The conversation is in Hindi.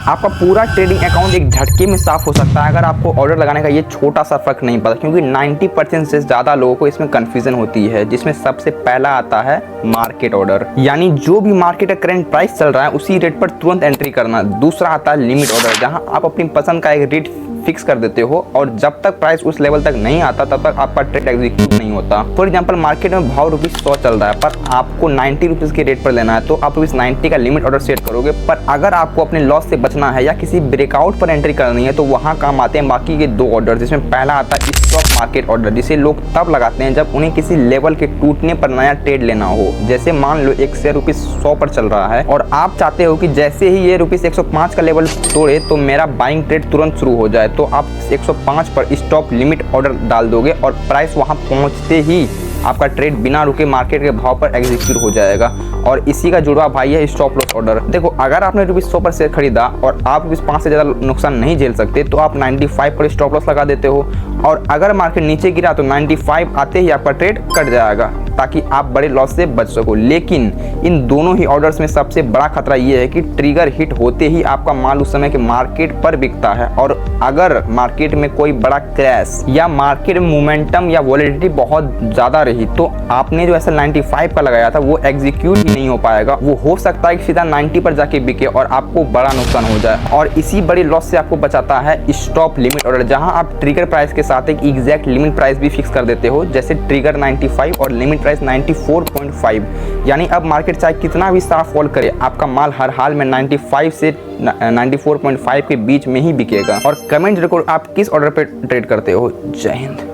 आपका पूरा ट्रेडिंग अकाउंट एक झटके में साफ हो सकता है अगर आपको ऑर्डर लगाने का ये छोटा सा फर्क नहीं पता, क्योंकि 90% से ज़्यादा लोगों को इसमें कन्फ्यूजन होती है, जिसमें सबसे पहला आता है मार्केट ऑर्डर, यानी जो भी मार्केट का करंट प्राइस चल रहा है उसी रेट पर तुरंत एंट्री करना। दूसरा आता है लिमिट ऑर्डर, जहाँ आप अपनी पसंद का एक रेट फिक्स कर देते हो और जब तक प्राइस उस लेवल तक नहीं आता तब तक आपका ट्रेड एग्जीक्यूट नहीं होता। फॉर एग्जांपल मार्केट में भाव ₹100 चल रहा है पर आपको 90 रुपीज़ के रेट पर लेना है, तो आप ₹90 का लिमिट ऑर्डर सेट करोगे। पर अगर आपको अपने लॉस से बचना है या किसी ब्रेकआउट पर एंट्री करनी है तो वहाँ काम आते हैं बाकी के 2 ऑर्डर, जिसमें पहला आता है स्टॉप मार्केट ऑर्डर, जिसे लोग तब लगाते हैं जब उन्हें किसी लेवल के टूटने पर नया ट्रेड लेना हो। जैसे मान लो एक शेयर ₹100 पर चल रहा है और आप चाहते हो कि जैसे ही ये ₹105 का लेवल तोड़े तो मेरा बाइंग ट्रेड तुरंत शुरू हो जाए, तो आप 105 पर स्टॉप लिमिट ऑर्डर डाल दोगे और प्राइस वहां पहुंचते ही आपका ट्रेड बिना रुके मार्केट के भाव पर एग्जीक्यूट हो जाएगा। और इसी का जुड़वा भाई है स्टॉप लॉस ऑर्डर। देखो, अगर आपने ₹100 पर शेयर खरीदा और आप ₹5 से ज़्यादा नुकसान नहीं झेल सकते तो आप 95 पर स्टॉप लॉस लगा देते हो, और अगर मार्केट नीचे गिरा तो 95 आते ही आपका ट्रेड कट जाएगा ताकि आप बड़े लॉस से बच सको। लेकिन इन दोनों ही ऑर्डर्स में सबसे बड़ा खतरा ये है कि ट्रिगर हिट होते ही आपका माल उस समय के मार्केट पर बिकता है, और अगर मार्केट में कोई बड़ा क्रैश या मार्केट में मोमेंटम या वॉलेटिलिटी बहुत ज़्यादा रही तो आपने जो ऐसा 95 का लगाया था वो एग्जीक्यूट ही नहीं हो पाएगा। वो हो सकता है कि सीधा 90 पर जाके बिके और आपको बड़ा नुकसान हो जाए। और इसी बड़ी लॉस से आपको बचाता है स्टॉप लिमिट ऑर्डर, जहां आप ट्रिगर प्राइस के साथ एक एग्जैक्ट लिमिट प्राइस भी फिक्स कर देते हो, जैसे ट्रिगर 95 और लिमिट प्राइस 94.5। यानी अब मार्केट चाहे कितना भी साफ फॉल करे, आपका माल हर हाल में 95 से 94.5 के बीच में ही बिकेगा। और कमेंट जरूर आप किस ऑर्डर पे ट्रेड करते हो। जय हिंद।